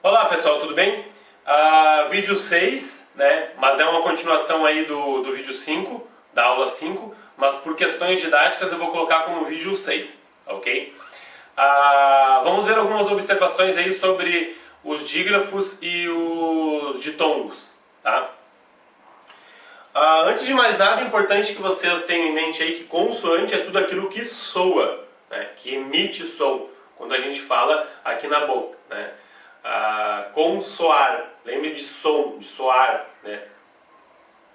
Olá pessoal, tudo bem? Vídeo 6, né? Mas é uma continuação aí do vídeo 5, da aula 5, mas por questões didáticas eu vou colocar como vídeo 6, ok? Vamos ver algumas observações aí sobre os dígrafos e os ditongos, tá? Antes de mais nada, é importante que vocês tenham em mente aí que consoante é tudo aquilo que soa, né? Que emite som, quando a gente fala aqui na boca, né? Consoar, lembre de som, de soar, né?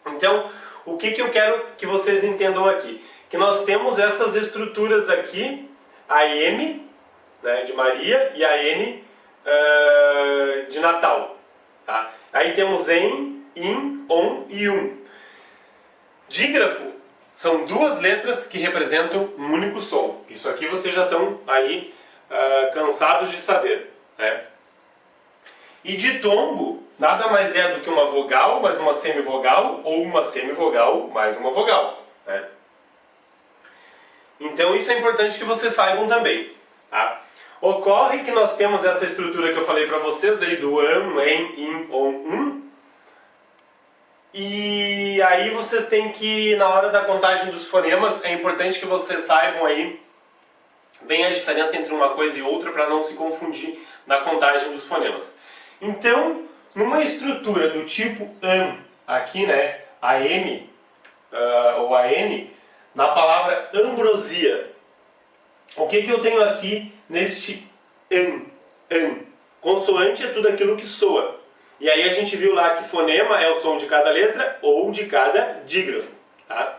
Então, o que eu quero que vocês entendam aqui? Que nós temos essas estruturas aqui, a M, né, de Maria, e a N de Natal, tá? Aí temos em, in, on e Dígrafo são duas letras que representam um único som. Isso aqui vocês já estão aí cansados de saber, né? E ditongo nada mais é do que uma vogal mais uma semivogal ou uma semivogal mais uma vogal, né? Então isso é importante que vocês saibam também, tá? Ocorre que nós temos essa estrutura que eu falei para vocês aí do am, em, in, on, e aí vocês têm que, na hora da contagem dos fonemas, é importante que vocês saibam aí bem a diferença entre uma coisa e outra para não se confundir na contagem dos fonemas. Então, numa estrutura do tipo am, aqui, né, a M ou a N, na palavra ambrosia, o que eu tenho aqui neste am? Consoante é tudo aquilo que soa. E aí a gente viu lá que fonema é o som de cada letra ou de cada dígrafo, tá?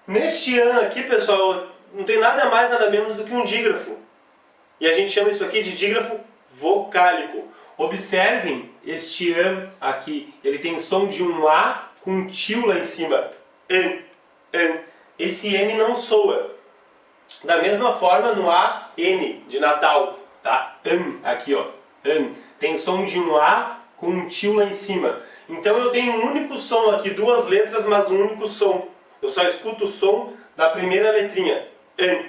Neste an aqui, pessoal, não tem nada mais, nada menos do que um dígrafo. E a gente chama isso aqui de dígrafo vocálico. Observem este an aqui, ele tem som de um A com um tio lá em cima. An. Esse N não soa. Da mesma forma no A, N, de Natal, tá? Aqui ó, tem som de um A com um tio lá em cima. Então eu tenho um único som aqui, duas letras, mas um único som. Eu só escuto o som da primeira letrinha, an.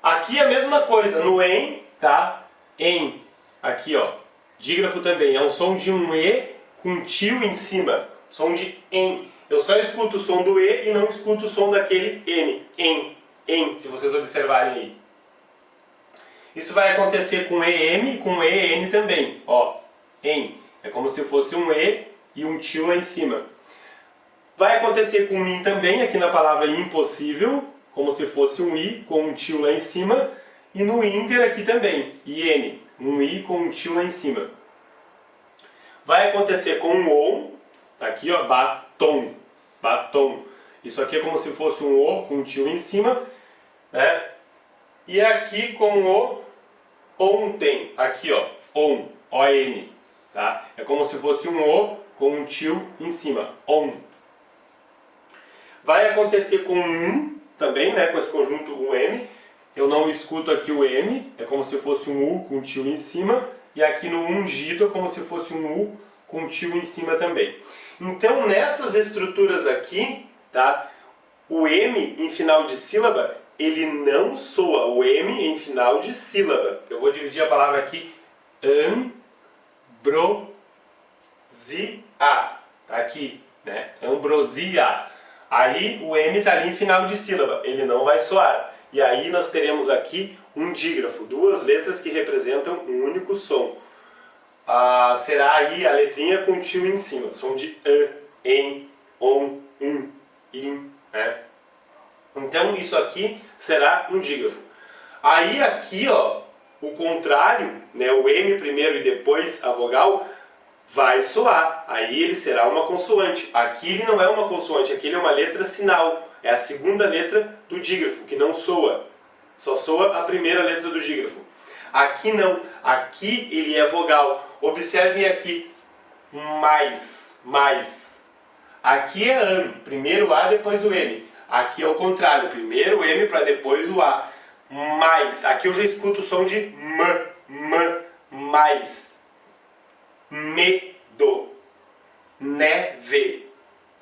Aqui a mesma coisa, no em, tá? Em. Aqui ó, dígrafo também, é um som de um E com um tio em cima, som de em. Eu só escuto o som do E e não escuto o som daquele N, em, se vocês observarem aí. Isso vai acontecer com EM e com EN também, ó, em. É como se fosse um E e um tio lá em cima. Vai acontecer com IN também, aqui na palavra impossível, como se fosse um I com um tio lá em cima. E no Inter aqui também, IN, um I com um tio lá em cima. Vai acontecer com um ON, aqui ó, batom. Isso aqui é como se fosse um O com um tio em cima, né? E aqui com o ontem, aqui ó, ON, O-N, tá? É como se fosse um O com um tio em cima, ON. Vai acontecer com um também, né, com esse conjunto UM. Eu não escuto aqui o M, é como se fosse um U com um tio em cima. E aqui no ungido é como se fosse um U com um tio em cima também. Então nessas estruturas aqui, tá, o M em final de sílaba, ele não soa. O M em final de sílaba. Eu vou dividir a palavra aqui, ambrosia, tá aqui, né, ambrosia. Aí o M está ali em final de sílaba, ele não vai soar. E aí nós teremos aqui um dígrafo, duas letras que representam um único som. Será aí a letrinha com tio em cima, som de em, on, in, né? Então isso aqui será um dígrafo. Aí aqui ó, o contrário, né, o M primeiro e depois a vogal, vai soar, aí ele será uma consoante. Aqui ele não é uma consoante, aqui ele é uma letra sinal. É a segunda letra do dígrafo, que não soa. Só soa a primeira letra do dígrafo. Aqui não, aqui ele é vogal. Observem aqui, mais. Aqui é an, primeiro o A, depois o N. Aqui é o contrário, primeiro o M para depois o A. Mais, aqui eu já escuto o som de mais. Medo, neve,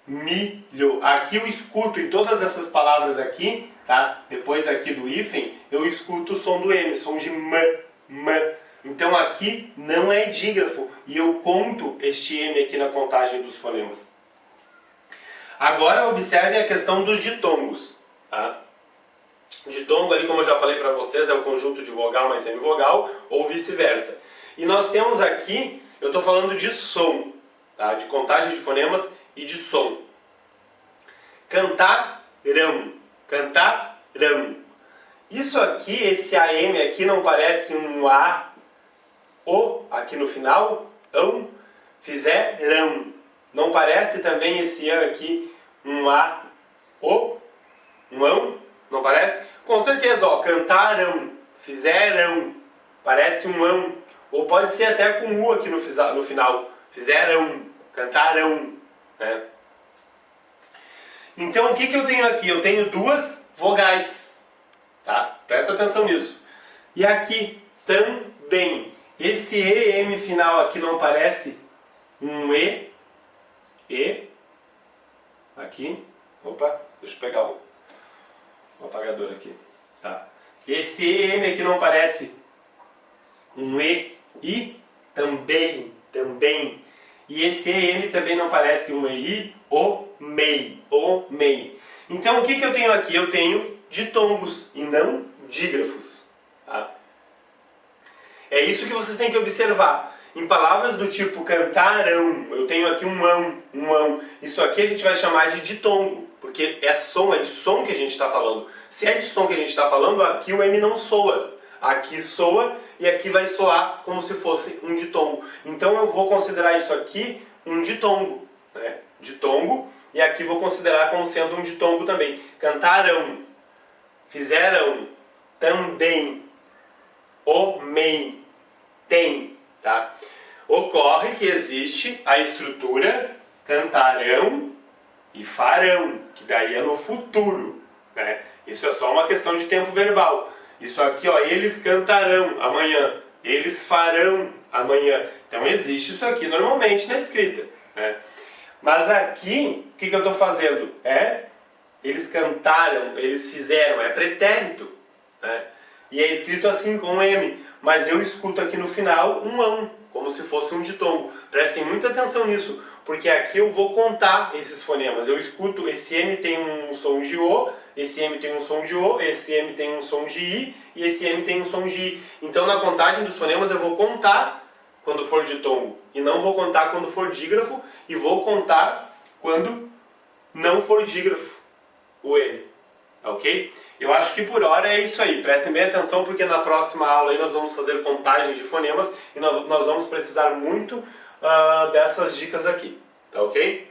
milho. Aqui eu escuto em todas essas palavras aqui, tá? Depois aqui do hífen, eu escuto o som do M, som de Então aqui não é dígrafo e eu conto este M aqui na contagem dos fonemas. Agora observem a questão dos ditongos. Tá? Ditongo ali, como eu já falei para vocês, é o conjunto de vogal mais semivogal ou vice-versa. E nós temos aqui, eu estou falando de som, tá? De contagem de fonemas e de som. Cantarão, cantarão. Isso aqui, esse AM aqui não parece um A, O aqui no final? Fizerão. Não parece também esse A aqui um A, O? Um ão? Não parece? Com certeza, ó, cantarão, fizerão, parece um ão. Ou pode ser até com U aqui no final, fizerão, cantarão, né? Então o que eu tenho aqui? Eu tenho duas vogais, tá? Presta atenção nisso. E aqui também, esse EM final aqui não parece um E, aqui, opa, deixa eu pegar o apagador aqui, tá? Esse EM aqui não parece um E, I, também. E esse EM também não parece um EI, mei. Então o que eu tenho aqui? Eu tenho ditongos e não dígrafos, tá? É isso que vocês têm que observar. Em palavras do tipo cantarão, eu tenho aqui um ão. Isso aqui a gente vai chamar de ditongo, porque é de som que a gente está falando. Se é de som que a gente está falando, aqui o M não soa. Aqui soa e aqui vai soar como se fosse um ditongo. Então eu vou considerar isso aqui um ditongo, né? Ditongo, e aqui vou considerar como sendo um ditongo também. Cantarão, fizerão, também, homem, tem, tá? Ocorre que existe a estrutura cantarão e farão, que daí é no futuro, né? Isso é só uma questão de tempo verbal. Isso aqui, ó, eles cantarão amanhã, eles farão amanhã. Então existe isso aqui normalmente na escrita, né? Mas aqui, o que eu estou fazendo? Eles cantaram, eles fizeram, é pretérito, né? E é escrito assim com M, mas eu escuto aqui no final um ão, como se fosse um ditongo. Prestem muita atenção nisso, porque aqui eu vou contar esses fonemas. Eu escuto, esse M tem um som de O, esse M tem um som de O, esse M tem um som de I e esse M tem um som de I. Então na contagem dos fonemas eu vou contar quando for ditongo e não vou contar quando for dígrafo e vou contar quando não for dígrafo o M. Ok? Eu acho que por hora é isso aí. Prestem bem atenção porque na próxima aula aí nós vamos fazer contagem de fonemas e nós vamos precisar muito dessas dicas aqui. Tá ok?